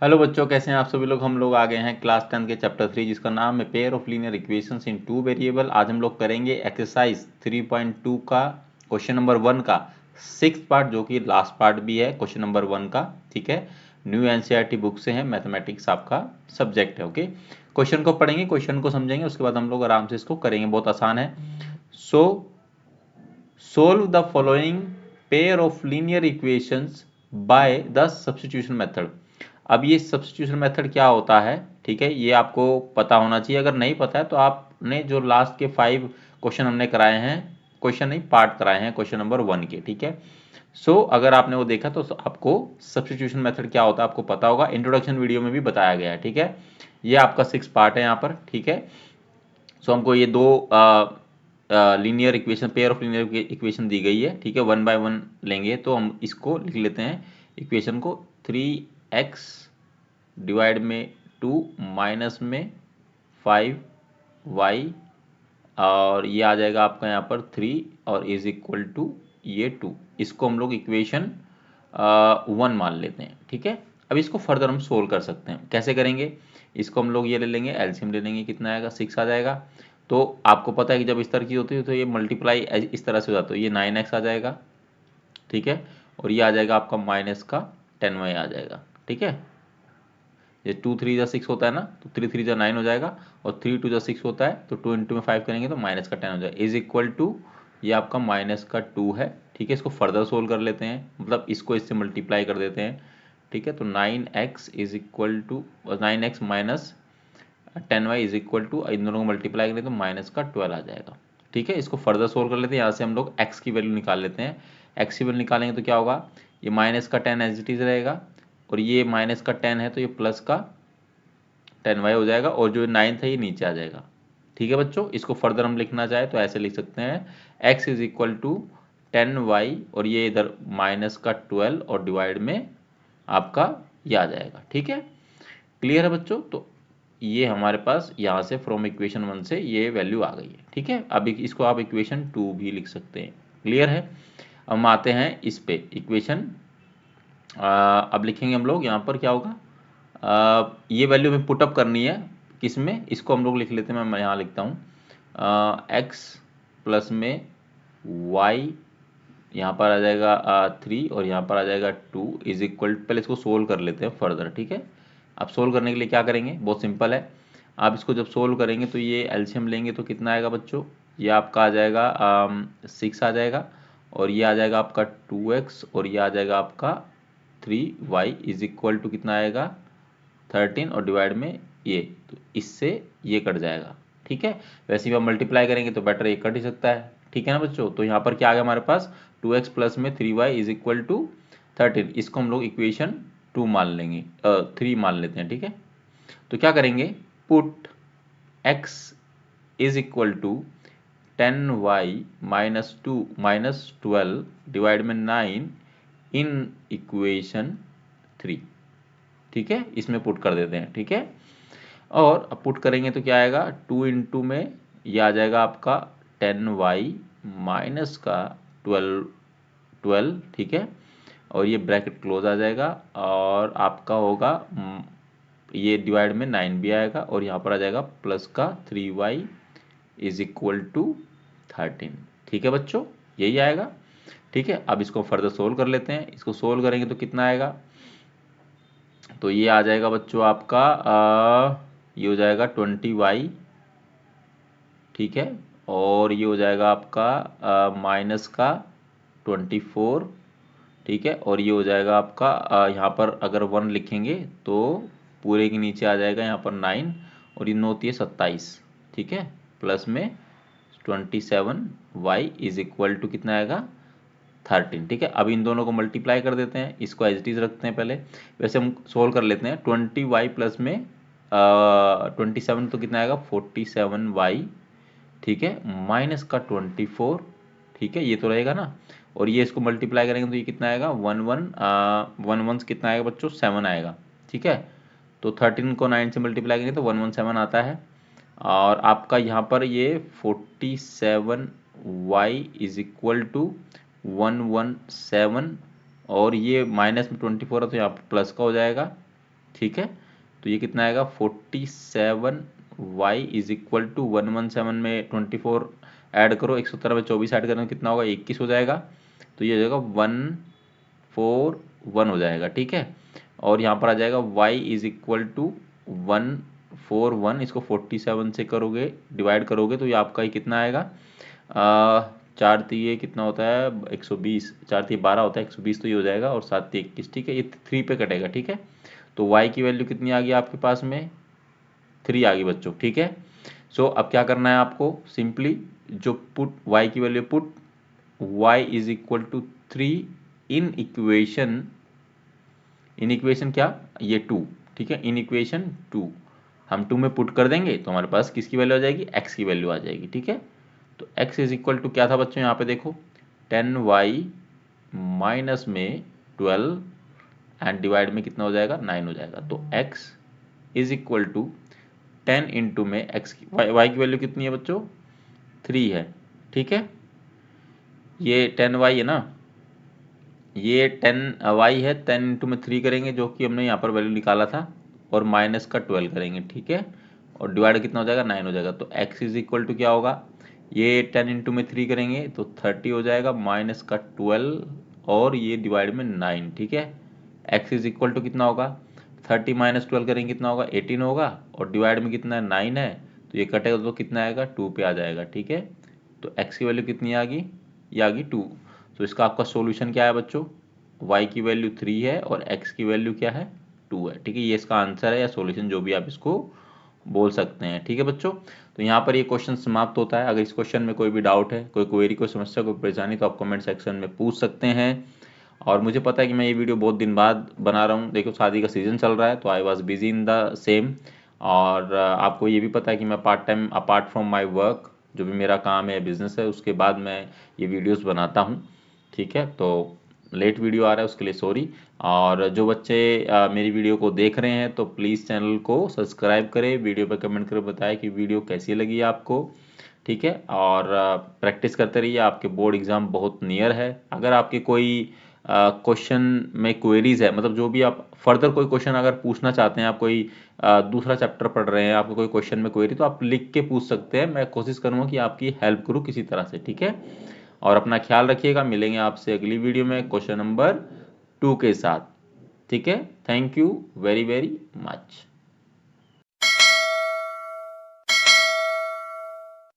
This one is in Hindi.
हेलो बच्चों, कैसे हैं आप सभी लोग। हम लोग आ गए हैं क्लास 10 के चैप्टर 3 जिसका नाम है pair of linear equations in two variable. आज हम लोग करेंगे एक्सरसाइज 3.2 का क्वेश्चन नंबर 1 का सिक्स पार्ट, जो कि लास्ट पार्ट भी है क्वेश्चन नंबर 1 का। ठीक है, न्यू एनसीईआरटी बुक से है, मैथमेटिक्स आपका सब्जेक्ट है। ओके, क्वेश्चन को पढ़ेंगे, क्वेश्चन को समझेंगे, उसके बाद हम लोग आराम से इसको करेंगे। बहुत आसान है। So solve the following pair of linear equations by the substitution method. अब ये सब्स्टिट्यूशन मेथड क्या होता है, ठीक है, ये आपको पता होना चाहिए। अगर नहीं पता है तो आपने जो लास्ट के 5 क्वेश्चन हमने कराए हैं, क्वेश्चन नहीं पार्ट कराए हैं क्वेश्चन नंबर 1 के, ठीक है। अगर आपने वो देखा तो आपको सब्स्टिट्यूशन मेथड क्या होता है आपको पता होगा। इंट्रोडक्शन वीडियो में भी बताया गया है, ठीक है। ये आपका 6 पार्ट है यहाँ पर, ठीक है। हमको ये दो linear equation, pair of linear equation दी गई है, ठीक है। 1 बाय 1 लेंगे तो हम इसको लिख लेते हैं इक्वेशन को 3x डिवाइड में 2 माइनस में 5y, और ये आ जाएगा आपका यहाँ पर 3 और इज इक्वल टू ये 2। इसको हम लोग इक्वेशन 1 मान लेते हैं, ठीक है। अब इसको फर्दर हम सोल्व कर सकते हैं। कैसे करेंगे, इसको हम लोग ये ले लेंगे, एलसीएम ले लेंगे, कितना आएगा 6 आ जाएगा। तो आपको पता है कि जब इस तरह की होती है तो ये मल्टीप्लाई इस तरह से हो जाता है, ये 9x आ जाएगा, ठीक है। और ये आ जाएगा आपका माइनस का 10y आ जाएगा, ठीक है। ये 2 3 जा 6 होता है ना, तो 3 3 जा 9 हो जाएगा, और 3 2 जा 6 होता है, तो 2 इंटू में 5 करेंगे तो माइनस का 10 हो जाएगा। इज इक्वल टू ये आपका माइनस का 2 है, ठीक है। इसको फर्दर सोल्व कर लेते हैं, मतलब इसको इससे मल्टीप्लाई कर देते हैं, ठीक है। तो 9x is equal to 9x minus 10y is equal to, इन दोनों को मल्टीप्लाई करें तो माइनस का 12 आ जाएगा, ठीक है। इसको फर्दर सोल्व कर लेते हैं। यहाँ से हम लोग x की वैल्यू निकाल लेते हैं। x की वैल्यू निकालेंगे तो क्या होगा, ये माइनस का 10 एज इट इज रहेगा, और ये माइनस का 10 है तो ये प्लस का 10y हो जाएगा, और जो 9 था ये नीचे आ जाएगा, ठीक है बच्चों। इसको फर्दर हम लिखना चाहे तो ऐसे लिख सकते हैं, x is equal to 10y, और ये इधर माइनस का 12 और डिवाइड में आपका ये आ जाएगा, ठीक है। क्लियर है बच्चों। तो ये हमारे पास यहाँ से फ्रॉम इक्वेशन 1 से ये वैल्यू आ गई है, ठीक है। अब इसको आप इक्वेशन 2 भी लिख सकते हैं। क्लियर है। अब हम आते हैं इस पे इक्वेशन, अब लिखेंगे हम लोग यहाँ पर क्या होगा, ये वैल्यू हमें पुटअप करनी है किस में, इसको हम लोग लिख लेते हैं। मैं यहाँ लिखता हूँ x प्लस में y, यहाँ पर आ जाएगा 3 और यहाँ पर आ जाएगा 2 इज इक्वल, पहले इसको सोल्व कर लेते हैं फर्दर, ठीक है। अब सोल्व करने के लिए क्या करेंगे, बहुत सिंपल है। आप इसको जब सोल्व करेंगे तो ये एलसीएम लेंगे तो कितना आएगा बच्चों, ये आपका आ जाएगा 6 आ जाएगा, और ये आ जाएगा आपका 2x, और ये आ जाएगा आपका 3y इज इक्वल टू कितना आएगा 13, और डिवाइड में ये, तो इससे ये कट जाएगा, ठीक है। वैसे ही आप मल्टीप्लाई करेंगे तो बेटर ये कट ही सकता है, ठीक है ना बच्चों। तो यहाँ पर क्या आ गया हमारे पास, 2x प्लस में 3y इज इक्वल टू 13। इसको हम लोग इक्वेशन 2 मान लेंगे, 3 मान लेते हैं, ठीक है। तो क्या करेंगे, put x is equal to 10y minus 2 minus 12 divide में 9 इन इक्वेशन 3, ठीक है। इसमें पुट कर देते हैं, ठीक है। और अब पुट करेंगे तो क्या आएगा, 2 इंटू में ये आ जाएगा आपका 10y माइनस का 12, ठीक है। और ये ब्रैकेट क्लोज आ जाएगा, और आपका होगा ये डिवाइड में 9 भी आएगा, और यहाँ पर आ जाएगा प्लस का 3y इज इक्वल टू 13, ठीक है बच्चों, यही आएगा, ठीक है। अब इसको फर्दर सोल्व कर लेते हैं। इसको सोल्व करेंगे तो कितना आएगा, तो ये आ जाएगा बच्चों आपका ये हो जाएगा 20y, ठीक है। और ये हो जाएगा आपका माइनस का 24, ठीक है। और ये हो जाएगा आपका यहाँ पर अगर 1 लिखेंगे तो पूरे के नीचे आ जाएगा यहाँ पर 9, और ये 9 होती है 27, ठीक है। प्लस में 27y इज इक्वल टू कितना आएगा 13, ठीक है। अब इन दोनों को मल्टीप्लाई कर देते हैं, इसको एज इट इज रखते हैं पहले। वैसे हम सोल्व कर लेते हैं, 20y प्लस में 27 तो कितना आएगा 47y, ठीक है, माइनस का 24, ठीक है, ये तो रहेगा ना। और ये इसको मल्टीप्लाई करेंगे तो ये कितना आएगा 1 कितना आएगा बच्चों 7 आएगा, ठीक है। तो 13 को 9 से मल्टीप्लाई करेंगे तो 117 आता है, और आपका यहाँ पर ये 47y इज इक्वल टू 117, और ये माइनस में 24 है तो यहाँ पर प्लस का हो जाएगा, ठीक है, तो ये कितना आएगा 47y इज इक्वल टू 117 में 24 ऐड करो, 117 में 24 ऐड करना कितना होगा 21 हो जाएगा, तो ये हो जाएगा 141 हो जाएगा। ठीक है, और यहाँ पर आ जाएगा y इज इक्वल टू 141, इसको 47 से करोगे डिवाइड करोगे तो ये आपका ही कितना आएगा, चार तीय कितना होता है 120, चार तीय 12 होता है, 120 तो ये हो जाएगा, और 7 तीय 21। ठीक है, ये 3 पे कटेगा। ठीक है, तो y की वैल्यू कितनी आ गई आपके पास में 3 आ गई बच्चों। ठीक है, सो अब क्या करना है आपको, सिंपली जो पुट y की value put y is equal to 3 in equation, in equation क्या ये 2। ठीक है, इन इक्वेशन 2 हम 2 में पुट कर देंगे तो हमारे पास किसकी वैल्यू आ जाएगी, x की वैल्यू आ जाएगी। ठीक है, तो x इज इक्वल टू क्या था बच्चों, यहाँ पे देखो 10y माइनस में 12 एंड डिवाइड में कितना हो जाएगा 9 हो जाएगा, तो x is equal to 10 into में x की y की वैल्यू कितनी है बच्चों 3 है। ठीक है, ये 10y है ना, ये 10y है, 10 इंटू में 3 करेंगे जो कि हमने यहाँ पर वैल्यू निकाला था, और माइनस का 12 करेंगे। ठीक है, और डिवाइड कितना हो जाएगा 9 हो जाएगा, तो x इज इक्वल टू क्या होगा, ये 10 इंटू में 3 करेंगे तो 30 हो जाएगा, माइनस का 12 और ये डिवाइड में 9। ठीक है, x इज इक्वल टू कितना होगा 30 माइनस 12 करेंगे कितना होगा 18 होगा, और डिवाइड में कितना है 9 है, तो ये कटेगा तो कितना आएगा 2 पे आ जाएगा। ठीक है, तो x की वैल्यू कितनी आ गई, ये आ गई 2। तो इसका आपका सॉल्यूशन क्या है बच्चों, y की वैल्यू 3 है और x की वैल्यू क्या है 2 है। ठीक है, ये इसका आंसर है या सॉल्यूशन जो भी आप इसको बोल सकते हैं। ठीक है बच्चों, तो यहाँ पर ये क्वेश्चन समाप्त होता है। अगर इस क्वेश्चन में कोई भी डाउट है, कोई क्वेरी, कोई समस्या, कोई परेशानी, तो आप कमेंट सेक्शन में पूछ सकते हैं। और मुझे पता है कि मैं ये वीडियो बहुत दिन बाद बना रहा हूँ, देखो शादी का सीज़न चल रहा है तो I was busy in the same. और आपको ये भी पता है कि मैं part time apart from my work, जो भी मेरा काम है बिजनेस है, उसके बाद मैं ये वीडियोस बनाता हूँ। ठीक है, तो लेट वीडियो आ रहा है उसके लिए सॉरी। और जो बच्चे मेरी वीडियो को देख रहे हैं तो प्लीज़ चैनल को सब्सक्राइब करें, वीडियो पर कमेंट कर बताएं कि वीडियो कैसी लगी आपको। ठीक है, और प्रैक्टिस करते रहिए, आपके बोर्ड एग्ज़ाम बहुत नियर है। अगर आपके कोई क्वेश्चन में क्वेरीज है, मतलब जो भी आप फर्दर कोई क्वेश्चन अगर पूछना चाहते हैं, आप कोई दूसरा चैप्टर पढ़ रहे हैं, आपको कोई क्वेश्चन में क्वेरी, तो आप लिख के पूछ सकते हैं, मैं कोशिश करूँगा कि आपकी हेल्प करूँ किसी तरह से। ठीक है, और अपना ख्याल रखिएगा, मिलेंगे आपसे अगली वीडियो में क्वेश्चन नंबर 2 के साथ। ठीक है, thank you very very much.